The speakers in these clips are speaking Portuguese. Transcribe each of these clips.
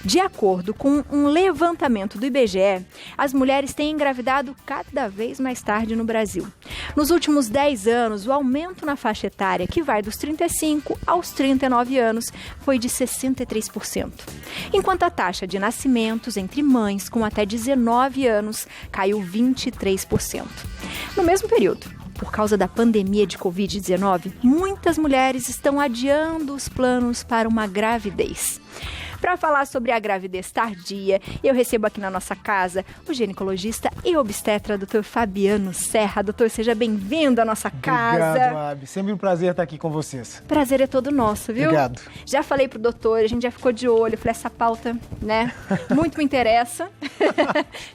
De acordo com um levantamento do IBGE, as mulheres têm engravidado cada vez mais tarde no Brasil. Nos últimos 10 anos, o aumento na faixa etária, que vai dos 35 aos 39 anos, foi de 63%. Enquanto a taxa de nascimentos entre mães com até 19 anos caiu 23%. No mesmo período, por causa da pandemia de Covid-19, muitas mulheres estão adiando os planos para uma gravidez. Para falar sobre a gravidez tardia, eu recebo aqui na nossa casa o ginecologista e obstetra, Dr. Fabiano Serra. Doutor, seja bem-vindo à nossa casa. Obrigado, Abi. Sempre um prazer estar aqui com vocês. Prazer é todo nosso, viu? Obrigado. Já falei pro doutor, a gente já ficou de olho. Falei, essa pauta, né, muito me interessa.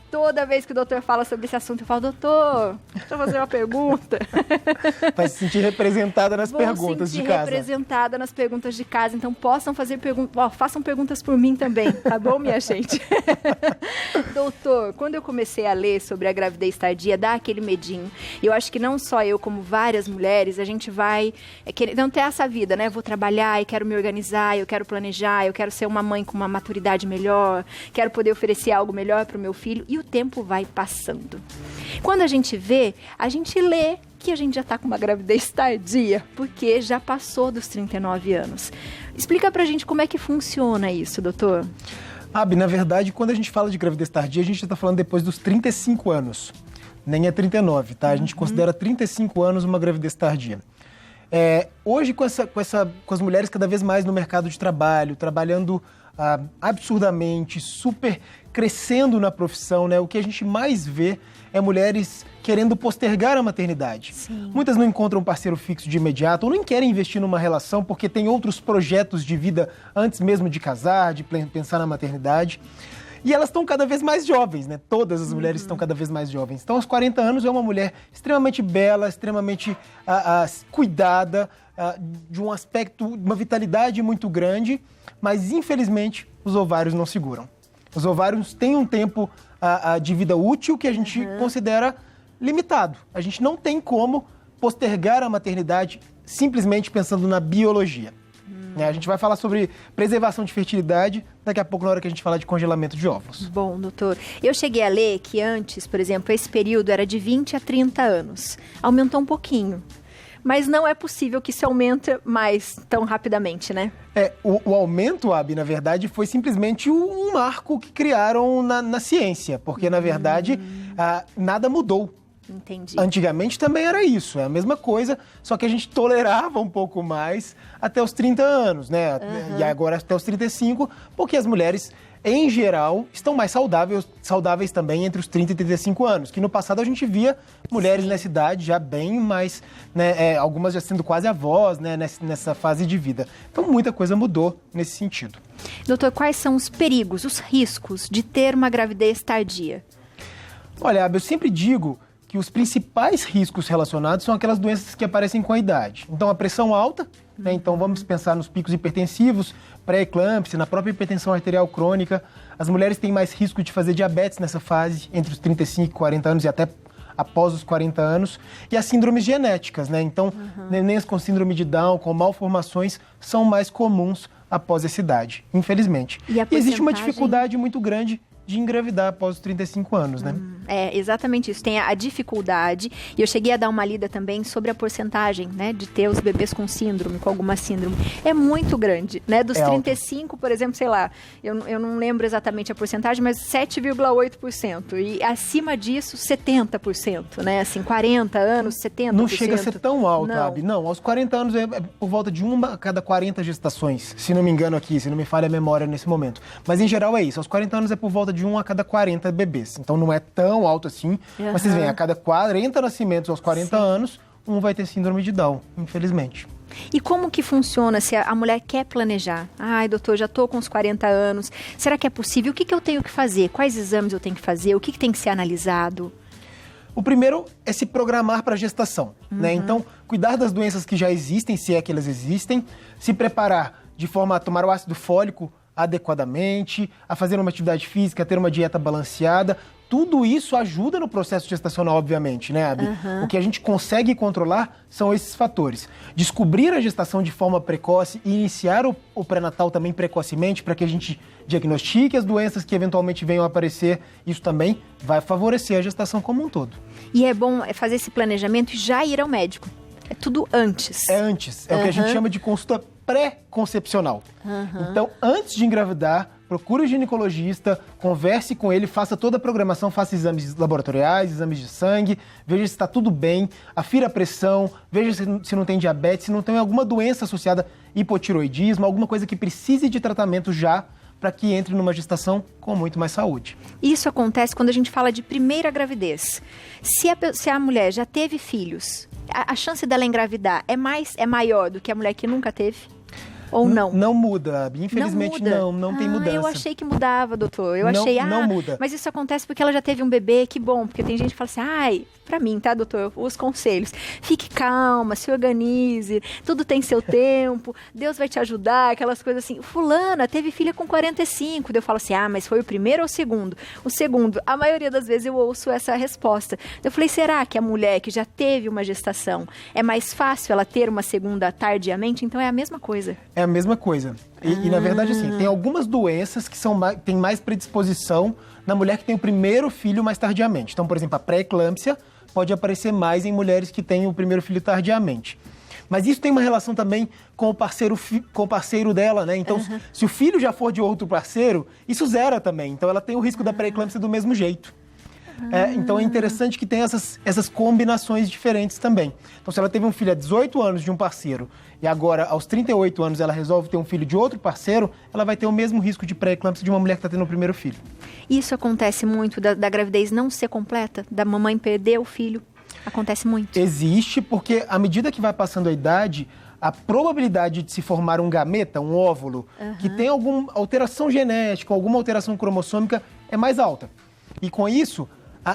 Toda vez que o doutor fala sobre esse assunto, eu falo, doutor, deixa eu fazer uma pergunta. Vai se sentir representada nas perguntas de casa. Vou sentir representada nas perguntas de casa, então possam fazer perguntas, façam perguntas por mim também, tá bom, minha gente? Doutor, quando eu comecei a ler sobre a gravidez tardia, dá aquele medinho. Eu acho que não só eu, como várias mulheres, a gente vai não ter essa vida, né? Vou trabalhar e quero me organizar, eu quero planejar, eu quero ser uma mãe com uma maturidade melhor, quero poder oferecer algo melhor para o meu filho, e o tempo vai passando. Quando a gente vê, a gente lê que a gente já está com uma gravidez tardia, porque já passou dos 39 anos. Explica pra gente como é que funciona isso, doutor. Abi, na verdade, quando a gente fala de gravidez tardia, a gente está falando depois dos 35 anos. Nem é 39, tá? A gente considera 35 anos uma gravidez tardia. Hoje, com as mulheres cada vez mais no mercado de trabalho, trabalhando absurdamente, super crescendo na profissão, né? O que a gente mais vê é mulheres querendo postergar a maternidade. Sim. Muitas não encontram um parceiro fixo de imediato ou nem querem investir numa relação porque tem outros projetos de vida antes mesmo de casar, de pensar na maternidade. E elas estão cada vez mais jovens, né? Todas as mulheres estão cada vez mais jovens. Então, aos 40 anos, é uma mulher extremamente bela, extremamente cuidada, de um aspecto, de uma vitalidade muito grande, mas, infelizmente, os ovários não seguram. Os ovários têm um tempo de vida útil que a gente considera limitado. A gente não tem como postergar a maternidade simplesmente pensando na biologia. A gente vai falar sobre preservação de fertilidade daqui a pouco, na hora que a gente falar de congelamento de óvulos. Bom, doutor, eu cheguei a ler que antes, por exemplo, esse período era de 20 a 30 anos. Aumentou um pouquinho. Mas não é possível que isso aumente mais tão rapidamente, né? O aumento, Abi, na verdade, foi simplesmente um marco que criaram na ciência. Porque, na verdade, nada mudou. Entendi. Antigamente também era isso, é a mesma coisa, só que a gente tolerava um pouco mais até os 30 anos, né? E agora até os 35, porque as mulheres, em geral, estão mais saudáveis também entre os 30 e 35 anos, que no passado a gente via mulheres nessa idade já bem mais, né, algumas já sendo quase avós, né, nessa fase de vida. Então muita coisa mudou nesse sentido. Doutor, quais são os perigos, os riscos de ter uma gravidez tardia? Olha, Abel, eu sempre digo que os principais riscos relacionados são aquelas doenças que aparecem com a idade. Então, a pressão alta, né? Então vamos pensar nos picos hipertensivos, pré-eclâmpsia, na própria hipertensão arterial crônica. As mulheres têm mais risco de fazer diabetes nessa fase, entre os 35 e 40 anos e até após os 40 anos. E as síndromes genéticas, né? Então, nenéns com síndrome de Down, com malformações, são mais comuns após essa idade, infelizmente. E existe uma dificuldade muito grande de engravidar após os 35 anos, né? Exatamente isso. Tem a dificuldade, e eu cheguei a dar uma lida também sobre a porcentagem, né, de ter os bebês com síndrome, com alguma síndrome. É muito grande, né? Dos 35, por exemplo, sei lá, eu não lembro exatamente a porcentagem, mas 7,8%. E acima disso, 70%, né? Assim, 40 anos, 70%. Não chega a ser tão alto, Abi. Não, aos 40 anos é por volta de uma a cada 40 gestações, se não me engano aqui, se não me falha a memória nesse momento. Mas em geral é isso, aos 40 anos é por volta de 1 a cada 40 bebês. Então não é tão alto assim, mas vocês veem, a cada 40 nascimentos aos 40 anos, um vai ter síndrome de Down, infelizmente. E como que funciona se a mulher quer planejar? Ai, doutor, já estou com uns 40 anos, será que é possível? O que eu tenho que fazer? Quais exames eu tenho que fazer? O que tem que ser analisado? O primeiro é se programar para a gestação, né? Então, cuidar das doenças que já existem, se é que elas existem, se preparar de forma a tomar o ácido fólico adequadamente, a fazer uma atividade física, a ter uma dieta balanceada, tudo isso ajuda no processo gestacional, obviamente, né, Abi? O que a gente consegue controlar são esses fatores. Descobrir a gestação de forma precoce e iniciar o pré-natal também precocemente para que a gente diagnostique as doenças que eventualmente venham a aparecer. Isso também vai favorecer a gestação como um todo. E é bom fazer esse planejamento e já ir ao médico. É tudo antes. É antes. É o que a gente chama de consulta pré-concepcional. Então, antes de engravidar, procure o ginecologista, converse com ele, faça toda a programação, faça exames laboratoriais, exames de sangue, veja se está tudo bem, afira a pressão, veja se não tem diabetes, se não tem alguma doença associada a hipotiroidismo, alguma coisa que precise de tratamento já, para que entre numa gestação com muito mais saúde. Isso acontece quando a gente fala de primeira gravidez. Se a mulher já teve filhos, a chance dela engravidar é maior do que a mulher que nunca teve? Ou não? Não muda, infelizmente não tem mudança. Eu achei que mudava, doutor. Não muda. Mas isso acontece porque ela já teve um bebê, que bom. Porque tem gente que fala assim, pra mim, tá, doutor? Os conselhos. Fique calma, se organize, tudo tem seu tempo, Deus vai te ajudar, aquelas coisas assim. Fulana teve filha com 45. Eu falo assim, mas foi o primeiro ou o segundo? O segundo. A maioria das vezes eu ouço essa resposta. Eu falei, será que a mulher que já teve uma gestação, é mais fácil ela ter uma segunda tardiamente? Então é a mesma coisa. É a mesma coisa. E na verdade, assim, tem algumas doenças que têm mais predisposição na mulher que tem o primeiro filho mais tardiamente. Então, por exemplo, a pré-eclâmpsia pode aparecer mais em mulheres que têm o primeiro filho tardiamente. Mas isso tem uma relação também com o parceiro dela, né? Então, se o filho já for de outro parceiro, isso zera também. Então, ela tem o risco da pré-eclâmpsia do mesmo jeito. Então, é interessante que tem essas combinações diferentes também. Então, se ela teve um filho há 18 anos de um parceiro e agora, aos 38 anos, ela resolve ter um filho de outro parceiro, ela vai ter o mesmo risco de pré-eclâmpsia de uma mulher que está tendo o primeiro filho. Isso acontece muito da gravidez não ser completa? Da mamãe perder o filho? Acontece muito? Existe, porque à medida que vai passando a idade, a probabilidade de se formar um gameta, um óvulo, que tem alguma alteração genética, alguma alteração cromossômica, é mais alta. E com isso,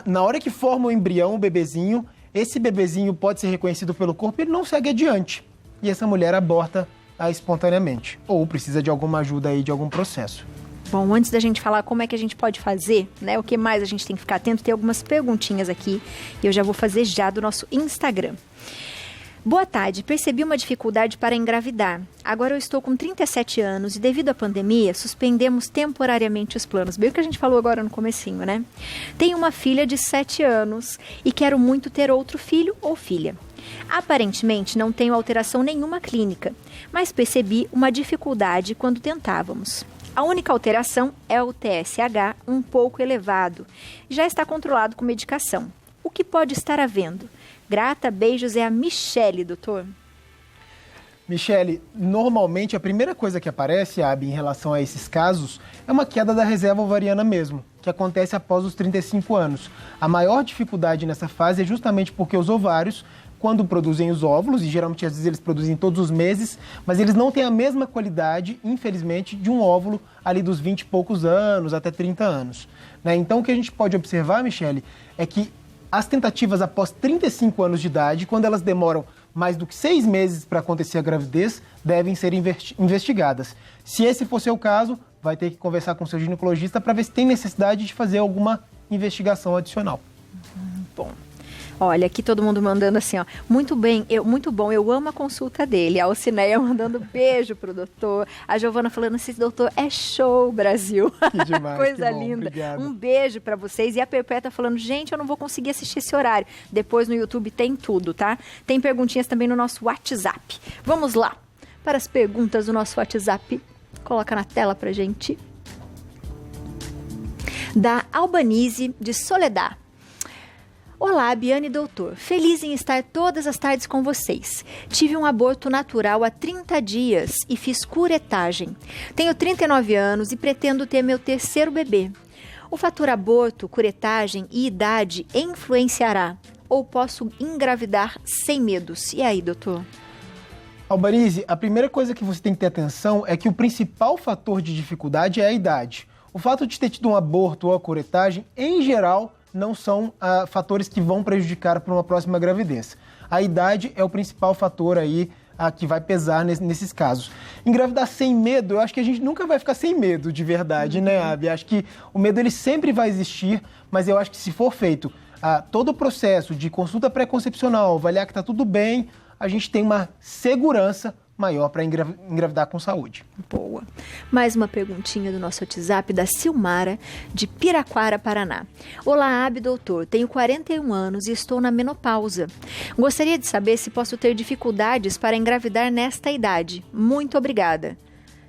na hora que forma o embrião, o bebezinho, esse bebezinho pode ser reconhecido pelo corpo e ele não segue adiante. E essa mulher aborta espontaneamente. Ou precisa de alguma ajuda aí, de algum processo. Bom, antes da gente falar como é que a gente pode fazer, né? O que mais a gente tem que ficar atento, tem algumas perguntinhas aqui. E eu já vou fazer já do nosso Instagram. Boa tarde, percebi uma dificuldade para engravidar. Agora eu estou com 37 anos e devido à pandemia, suspendemos temporariamente os planos. Bem o que a gente falou agora no comecinho, né? Tenho uma filha de 7 anos e quero muito ter outro filho ou filha. Aparentemente não tenho alteração nenhuma clínica, mas percebi uma dificuldade quando tentávamos. A única alteração é o TSH um pouco elevado. Já está controlado com medicação. O que pode estar havendo? Grata, beijos, é a Michele, doutor. Michele, normalmente a primeira coisa que aparece, Abi, em relação a esses casos, é uma queda da reserva ovariana mesmo, que acontece após os 35 anos. A maior dificuldade nessa fase é justamente porque os ovários, quando produzem os óvulos, e geralmente às vezes eles produzem todos os meses, mas eles não têm a mesma qualidade, infelizmente, de um óvulo ali dos 20 e poucos anos até 30 anos. Né? Então o que a gente pode observar, Michele, é que as tentativas após 35 anos de idade, quando elas demoram mais do que 6 meses para acontecer a gravidez, devem ser investigadas. Se esse for seu caso, vai ter que conversar com o seu ginecologista para ver se tem necessidade de fazer alguma investigação adicional. Bom. Olha, aqui todo mundo mandando assim, ó, muito bom, eu amo a consulta dele. A Alcineia mandando beijo pro doutor. A Giovana falando assim, doutor, é show, Brasil. Que demais, coisa que bom, linda. obrigado. Um beijo pra vocês. E a Perpétua falando, gente, eu não vou conseguir assistir esse horário. Depois no YouTube tem tudo, tá? Tem perguntinhas também no nosso WhatsApp. Vamos lá para as perguntas do nosso WhatsApp. Coloca na tela pra gente. Da Albanise de Soledad. Olá, Biane e doutor. Feliz em estar todas as tardes com vocês. Tive um aborto natural há 30 dias e fiz curetagem. Tenho 39 anos e pretendo ter meu terceiro bebê. O fator aborto, curetagem e idade influenciará? Ou posso engravidar sem medos? E aí, doutor? Albanise, a primeira coisa que você tem que ter atenção é que o principal fator de dificuldade é a idade. O fato de ter tido um aborto ou a curetagem, em geral, não são fatores que vão prejudicar para uma próxima gravidez. A idade é o principal fator aí que vai pesar nesses casos. Engravidar sem medo, eu acho que a gente nunca vai ficar sem medo de verdade, né, Abi? Acho que o medo ele sempre vai existir, mas eu acho que se for feito todo o processo de consulta pré-concepcional, avaliar que está tudo bem, a gente tem uma segurança maior para engravidar com saúde. Boa. Mais uma perguntinha do nosso WhatsApp da Silmara, de Piraquara, Paraná. Olá, Abi, doutor. Tenho 41 anos e estou na menopausa. Gostaria de saber se posso ter dificuldades para engravidar nesta idade. Muito obrigada.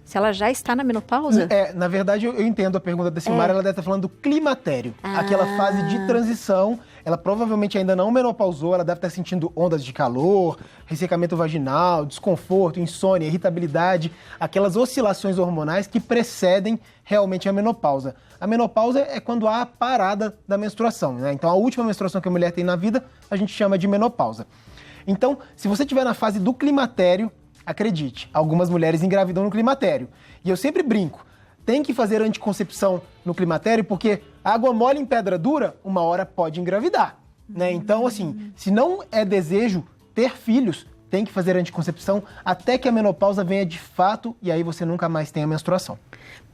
Se ela já está na menopausa? Na verdade, eu entendo a pergunta da Silmara, ela deve estar falando do climatério. Aquela fase de transição, ela provavelmente ainda não menopausou, ela deve estar sentindo ondas de calor, ressecamento vaginal, desconforto, insônia, irritabilidade, aquelas oscilações hormonais que precedem realmente a menopausa. A menopausa é quando há a parada da menstruação, né? Então, a última menstruação que a mulher tem na vida, a gente chama de menopausa. Então, se você estiver na fase do climatério, acredite, algumas mulheres engravidam no climatério. E eu sempre brinco, tem que fazer anticoncepção no climatério porque água mole em pedra dura, uma hora pode engravidar, né? Então, assim, se não é desejo ter filhos, tem que fazer anticoncepção até que a menopausa venha de fato e aí você nunca mais tenha menstruação.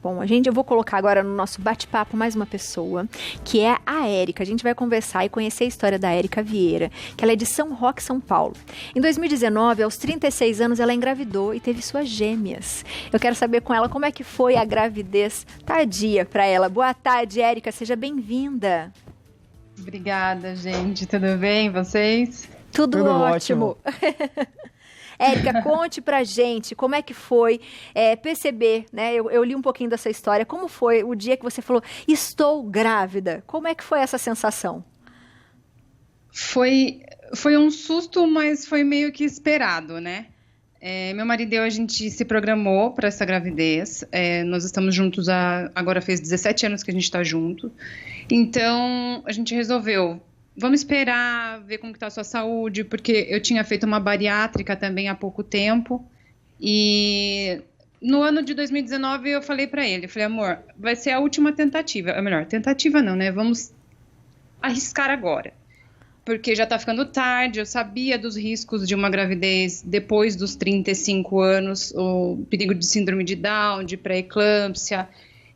Bom, eu vou colocar agora no nosso bate-papo mais uma pessoa, que é a Érica. A gente vai conversar e conhecer a história da Érica Vieira, que ela é de São Roque, São Paulo. Em 2019, aos 36 anos, ela engravidou e teve suas gêmeas. Eu quero saber com ela como é que foi a gravidez tardia para ela. Boa tarde, Érica, seja bem-vinda. Obrigada, gente. Tudo bem, vocês? Tudo ótimo. Érica, conte pra gente como é que foi perceber, né? Eu li um pouquinho dessa história. Como foi o dia que você falou, estou grávida? Como é que foi essa sensação? Foi um susto, mas foi meio que esperado, né? Meu marido e eu, a gente se programou para essa gravidez. Nós estamos juntos agora fez 17 anos que a gente está junto. Então, a gente resolveu, vamos esperar, ver como está a sua saúde, porque eu tinha feito uma bariátrica também há pouco tempo. E no ano de 2019 eu falei para ele, amor, vai ser a última tentativa. Ou melhor, tentativa não, né? Vamos arriscar agora. Porque já está ficando tarde, eu sabia dos riscos de uma gravidez depois dos 35 anos, o perigo de síndrome de Down, de pré-eclâmpsia.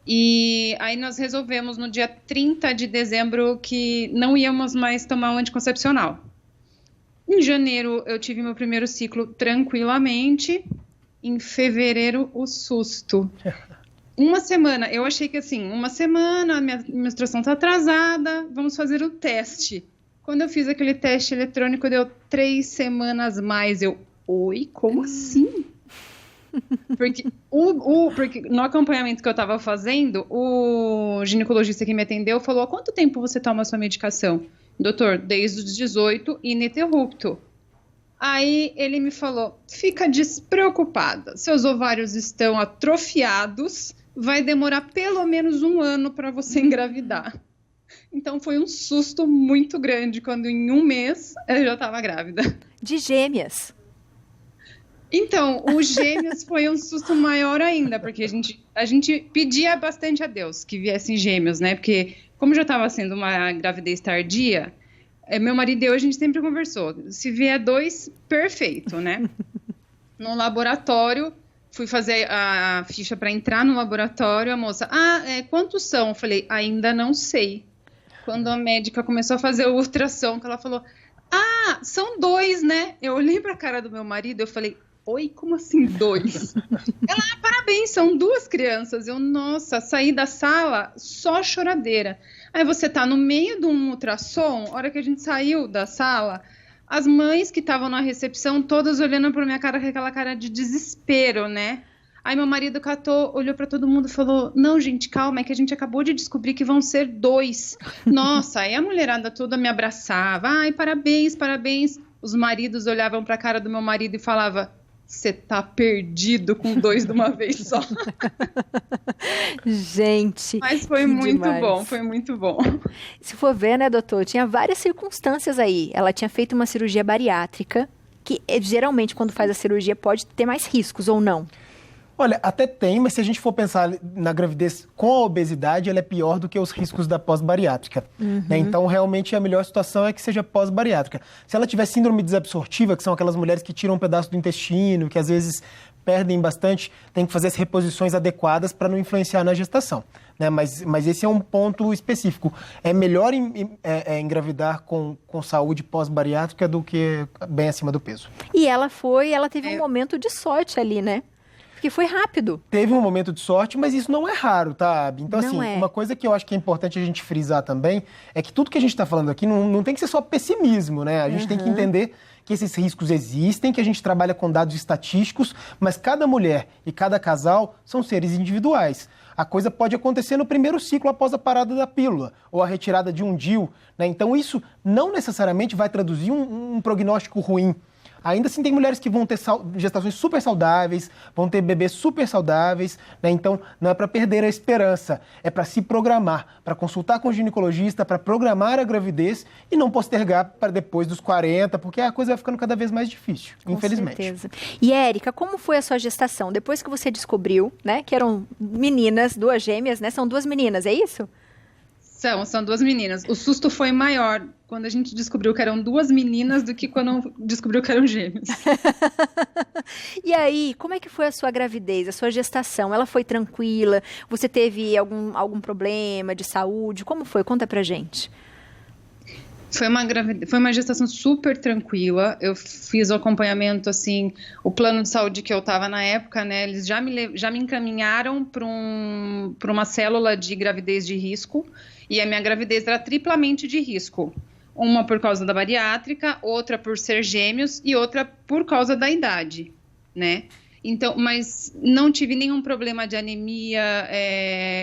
E aí nós resolvemos no dia 30 de dezembro que não íamos mais tomar um anticoncepcional. Em janeiro eu tive meu primeiro ciclo tranquilamente, em fevereiro o susto. Uma semana, eu achei que assim, uma semana, a minha menstruação está atrasada, vamos fazer o teste. Quando eu fiz aquele teste eletrônico, deu 3 semanas mais. Oi, como assim? Porque, porque no acompanhamento que eu estava fazendo, o ginecologista que me atendeu falou, há quanto tempo você toma a sua medicação? Doutor, desde os 18, ininterrupto. Aí ele me falou, fica despreocupada, seus ovários estão atrofiados, vai demorar pelo menos 1 ano para você engravidar. Então foi um susto muito grande quando em 1 mês eu já estava grávida. De gêmeas. Então, os gêmeos foi um susto maior ainda, porque a gente pedia bastante a Deus que viessem gêmeos, né? Porque como já estava sendo uma gravidez tardia, meu marido e eu, a gente sempre conversou. Se vier 2, perfeito, né? No laboratório, fui fazer a ficha para entrar no laboratório, a moça, quantos são? Eu falei, ainda não sei. Quando a médica começou a fazer o ultrassom, ela falou, são 2, né? Eu olhei para a cara do meu marido, eu falei, oi, como assim 2? Ela, parabéns, são 2 crianças. Eu, nossa, saí da sala, só choradeira. Aí você tá no meio de um ultrassom, a hora que a gente saiu da sala, as mães que estavam na recepção, todas olhando pra minha cara com aquela cara de desespero, né? Aí meu marido catou, olhou pra todo mundo e falou, não, gente, calma, é que a gente acabou de descobrir que vão ser 2. Nossa, aí a mulherada toda me abraçava, ai, parabéns, parabéns. Os maridos olhavam pra cara do meu marido e falavam, você tá perdido com 2 de uma vez só. Gente. Mas foi muito bom, foi muito bom. Se for ver, né, doutor, tinha várias circunstâncias aí. Ela tinha feito uma cirurgia bariátrica, que geralmente quando faz a cirurgia pode ter mais riscos ou não? Olha, até tem, mas se a gente for pensar na gravidez com a obesidade, ela é pior do que os riscos da pós-bariátrica. Né? Então, realmente, a melhor situação é que seja pós-bariátrica. Se ela tiver síndrome desabsortiva, que são aquelas mulheres que tiram um pedaço do intestino, que às vezes perdem bastante, tem que fazer as reposições adequadas para não influenciar na gestação. Né? Mas esse é um ponto específico. É melhor engravidar com saúde pós-bariátrica do que bem acima do peso. E ela teve um momento de sorte ali, né? Porque foi rápido. Teve um momento de sorte, mas isso não é raro, tá, Abi? Então, uma coisa que eu acho que é importante a gente frisar também é que tudo que a gente está falando aqui não tem que ser só pessimismo, né? A gente tem que entender que esses riscos existem, que a gente trabalha com dados estatísticos, mas cada mulher e cada casal são seres individuais. A coisa pode acontecer no primeiro ciclo após a parada da pílula ou a retirada de um DIU, né? Então, isso não necessariamente vai traduzir um prognóstico ruim. Ainda assim, tem mulheres que vão ter gestações super saudáveis, vão ter bebês super saudáveis, né? Então, não é para perder a esperança, é para se programar, para consultar com o ginecologista, para programar a gravidez e não postergar para depois dos 40, porque a coisa vai ficando cada vez mais difícil, infelizmente. Com certeza. E, Érica, como foi a sua gestação? Depois que você descobriu, né, que eram meninas, 2 gêmeas, né? São 2 meninas, é isso? São 2 meninas. O susto foi maior quando a gente descobriu que eram 2 meninas do que quando descobriu que eram gêmeos. E aí, como é que foi a sua gravidez, a sua gestação? Ela foi tranquila? Você teve algum problema de saúde? Como foi? Conta pra gente. Foi uma gestação super tranquila. Eu fiz o acompanhamento, assim, o plano de saúde que eu estava na época, né? Eles já me encaminharam para uma célula de gravidez de risco. E a minha gravidez era triplamente de risco. Uma por causa da bariátrica, outra por ser gêmeos e outra por causa da idade, né? Então, mas não tive nenhum problema de anemia,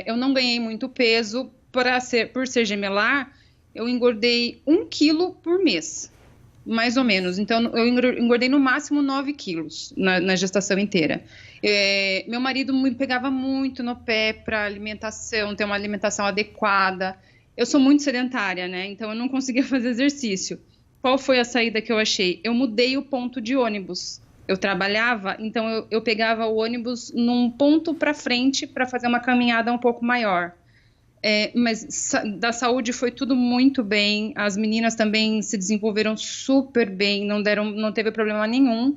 eu não ganhei muito peso. Por ser gemelar, eu engordei 1 quilo por mês, mais ou menos. Então, eu engordei no máximo 9 quilos na gestação inteira. Meu marido me pegava muito no pé para alimentação, ter uma alimentação adequada. Eu sou muito sedentária, né? Então, eu não conseguia fazer exercício. Qual foi a saída que eu achei? Eu mudei o ponto de ônibus. Eu trabalhava, então eu pegava o ônibus num ponto para frente para fazer uma caminhada um pouco maior. Mas da saúde foi tudo muito bem. As meninas também se desenvolveram super bem, não teve problema nenhum.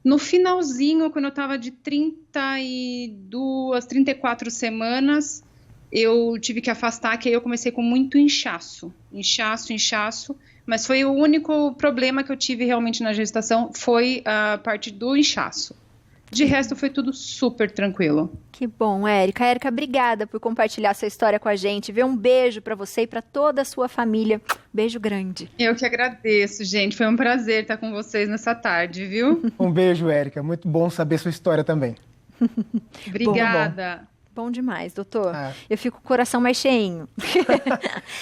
No finalzinho, quando eu estava de 32, 34 semanas, eu tive que afastar, que aí eu comecei com muito inchaço, mas foi o único problema que eu tive realmente na gestação, foi a parte do inchaço. De resto, foi tudo super tranquilo. Que bom, Érica. Érica, obrigada por compartilhar sua história com a gente. Um beijo para você e para toda a sua família. Beijo grande. Eu que agradeço, gente. Foi um prazer estar com vocês nessa tarde, viu? Um beijo, Érica. Muito bom saber sua história também. Obrigada. Bom demais, doutor. Eu fico com o coração mais cheinho.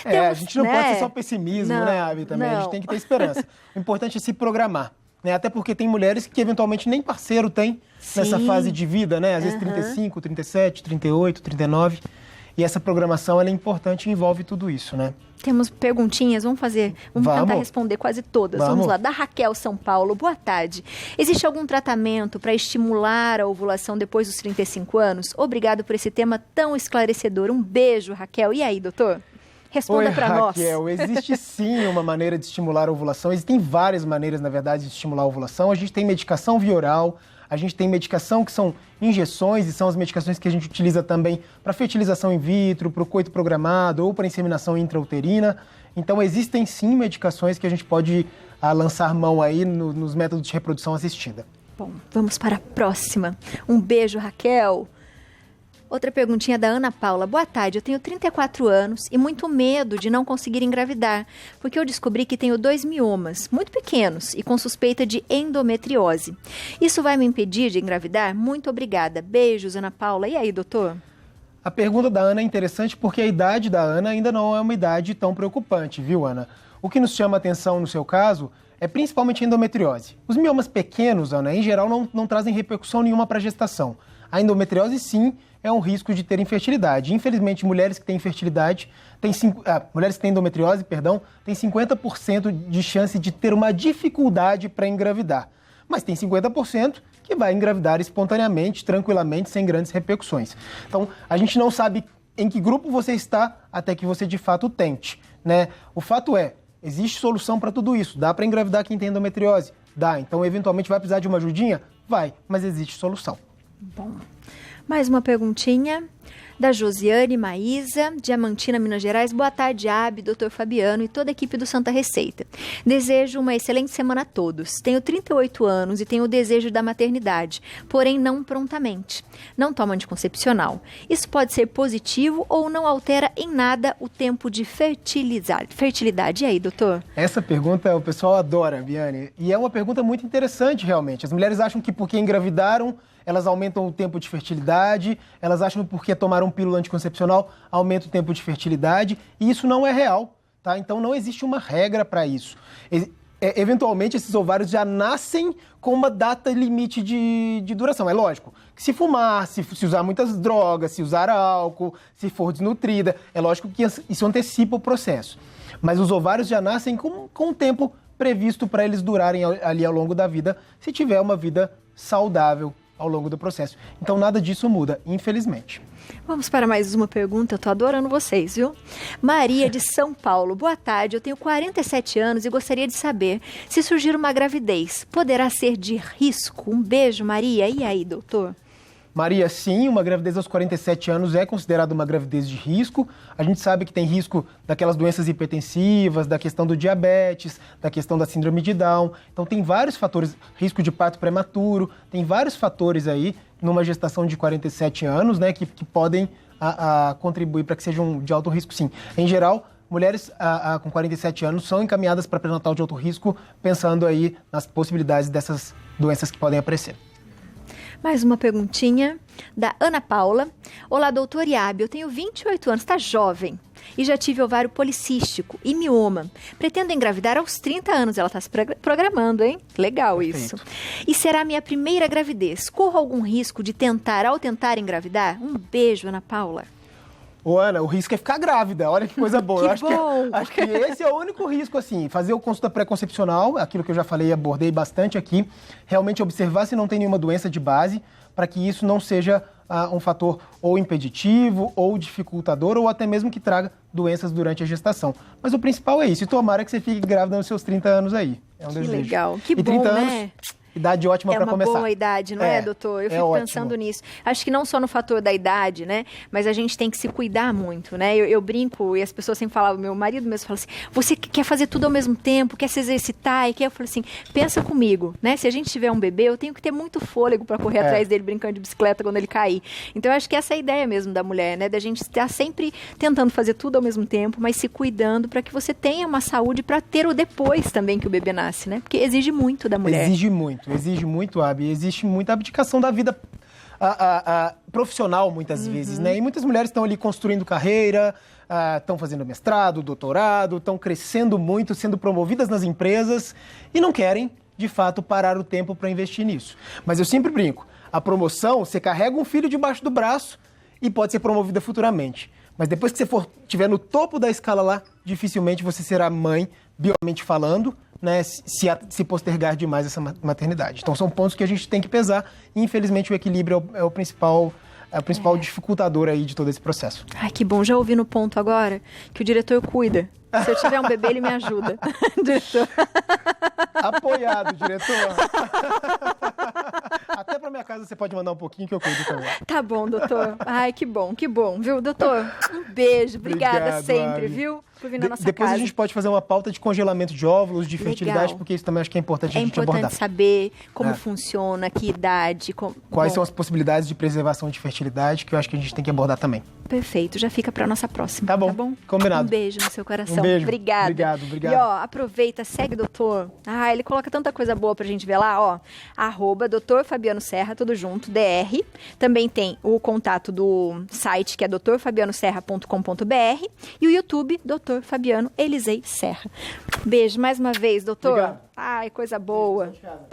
A gente não pode ser só pessimismo, né, Abi, também. A gente tem que ter esperança. O importante é se programar. Né? Até porque tem mulheres que eventualmente nem parceiro tem nessa fase de vida, né? Às vezes 35, 37, 38, 39. E essa programação ela é importante e envolve tudo isso, né? Temos perguntinhas, vamos tentar responder quase todas. Vamos lá, da Raquel São Paulo, boa tarde. Existe algum tratamento para estimular a ovulação depois dos 35 anos? Obrigado por esse tema tão esclarecedor. Um beijo, Raquel. E aí, doutor? Responda para nós. Raquel, existe sim uma maneira de estimular a ovulação. Existem várias maneiras, na verdade, de estimular a ovulação. A gente tem medicação via oral, a gente tem medicação que são injeções, e são as medicações que a gente utiliza também para fertilização in vitro, para o coito programado ou para inseminação intrauterina. Então, existem sim medicações que a gente pode lançar mão aí nos métodos de reprodução assistida. Bom, vamos para a próxima. Um beijo, Raquel. Outra perguntinha da Ana Paula. Boa tarde, eu tenho 34 anos e muito medo de não conseguir engravidar, porque eu descobri que tenho 2 miomas, muito pequenos e com suspeita de endometriose. Isso vai me impedir de engravidar? Muito obrigada. Beijos, Ana Paula. E aí, doutor? A pergunta da Ana é interessante porque a idade da Ana ainda não é uma idade tão preocupante, viu, Ana? O que nos chama a atenção no seu caso é principalmente a endometriose. Os miomas pequenos, Ana, em geral não trazem repercussão nenhuma para a gestação. A endometriose, sim, é um risco de ter infertilidade. Infelizmente, mulheres que têm infertilidade, mulheres que têm endometriose, têm 50% de chance de ter uma dificuldade para engravidar. Mas tem 50% que vai engravidar espontaneamente, tranquilamente, sem grandes repercussões. Então, a gente não sabe em que grupo você está até que você de fato tente, né? O fato é, existe solução para tudo isso. Dá para engravidar quem tem endometriose? Dá. Então, eventualmente, vai precisar de uma ajudinha? Vai, mas existe solução. Bom, mais uma perguntinha da Josiane Maísa, Diamantina, Minas Gerais. Boa tarde, Abi, Dr. Fabiano e toda a equipe do Santa Receita. Desejo uma excelente semana a todos. Tenho 38 anos e tenho o desejo da maternidade, porém não prontamente. Não tomo anticoncepcional. Isso pode ser positivo ou não altera em nada o tempo de fertilidade. E aí, doutor? Essa pergunta o pessoal adora, Viane. E é uma pergunta muito interessante, realmente. As mulheres acham que porque engravidaram, elas aumentam o tempo de fertilidade, elas acham que porque tomaram pílula anticoncepcional, aumenta o tempo de fertilidade, e isso não é real, tá? Então não existe uma regra para isso. Eventualmente, esses ovários já nascem com uma data limite de duração. É lógico que se fumar, se usar muitas drogas, se usar álcool, se for desnutrida, é lógico que isso antecipa o processo. Mas os ovários já nascem com um tempo previsto para eles durarem ali ao longo da vida, se tiver uma vida saudável ao longo do processo. Então, nada disso muda, infelizmente. Vamos para mais uma pergunta, eu tô adorando vocês, viu? Maria de São Paulo, boa tarde, eu tenho 47 anos e gostaria de saber se surgir uma gravidez, poderá ser de risco? Um beijo, Maria. E aí, doutor? Maria, sim, uma gravidez aos 47 anos é considerada uma gravidez de risco. A gente sabe que tem risco daquelas doenças hipertensivas, da questão do diabetes, da questão da síndrome de Down. Então tem vários fatores, risco de parto prematuro, tem vários fatores aí numa gestação de 47 anos, né, que podem contribuir para que sejam de alto risco, sim. Em geral, mulheres com 47 anos são encaminhadas para pré-natal de alto risco, pensando aí nas possibilidades dessas doenças que podem aparecer. Mais uma perguntinha da Ana Paula. Olá, doutor Iabe, eu tenho 28 anos, está jovem, e já tive ovário policístico e mioma. Pretendo engravidar aos 30 anos, ela está se programando, hein? Legal. Perfeito. Isso. E será a minha primeira gravidez. Corro algum risco de ao tentar engravidar? Um beijo, Ana Paula. Ô, Ana, o risco é ficar grávida, olha que coisa boa. Que eu acho que esse é o único risco, assim, fazer o consulta pré-concepcional, aquilo que eu já falei, abordei bastante aqui, realmente observar se não tem nenhuma doença de base, para que isso não seja um fator ou impeditivo, ou dificultador, ou até mesmo que traga doenças durante a gestação. Mas o principal é isso, e tomara que você fique grávida nos seus 30 anos aí. É um desejo. Que legal, que e 30 bom, anos, né? Idade ótima para começar. É uma boa idade, não é, doutor? Eu fico pensando nisso. Acho que não só no fator da idade, né? Mas a gente tem que se cuidar muito, né? Eu brinco e as pessoas sempre falavam, meu marido mesmo fala assim, você quer fazer tudo ao mesmo tempo, quer se exercitar, eu falo assim, pensa comigo, né? Se a gente tiver um bebê, eu tenho que ter muito fôlego para correr atrás dele brincando de bicicleta quando ele cair. Então, eu acho que essa é a ideia mesmo da mulher, né? Da gente estar sempre tentando fazer tudo ao mesmo tempo, mas se cuidando para que você tenha uma saúde para ter o depois também que o bebê nasce, né? Porque exige muito da mulher. Exige muito, existe muita abdicação da vida profissional, muitas vezes, né? E muitas mulheres estão ali construindo carreira, estão fazendo mestrado, doutorado, estão crescendo muito, sendo promovidas nas empresas e não querem, de fato, parar o tempo para investir nisso. Mas eu sempre brinco, a promoção, você carrega um filho debaixo do braço e pode ser promovida futuramente. Mas depois que você estiver no topo da escala lá, dificilmente você será mãe, biologicamente falando, né, se postergar demais essa maternidade. Então são pontos que a gente tem que pesar e infelizmente o equilíbrio é o principal dificultador aí de todo esse processo. Ai, que bom, já ouvi no ponto agora que o diretor cuida. Se eu tiver um bebê, ele me ajuda. Diretor. Apoiado, diretor. Até pra minha casa você pode mandar um pouquinho que eu cuido também. Tá bom, doutor. Ai, que bom, viu, doutor? Um beijo, obrigada Obrigado, sempre, Abi. viu? Por vir na nossa Depois casa. a gente pode fazer uma pauta de congelamento de óvulos, de fertilidade, Legal. porque isso também acho que é importante a gente É abordar. importante saber como funciona, que idade. Quais são as possibilidades de preservação de fertilidade, que eu acho que a gente tem que abordar também. Perfeito, já fica pra nossa próxima. Tá bom, combinado. Um beijo no seu coração. Um beijo. Obrigada. Obrigado. E ó, aproveita, segue o doutor. Ah, ele coloca tanta coisa boa pra gente ver lá, ó. @Dr. Fabiano Serra, tudo junto, DR. Também tem o contato do site, que é drfabianoserra.com.br e o YouTube, Dr. Fabiano Elisei Serra. Beijo mais uma vez, doutor. Obrigado. Ai, coisa boa.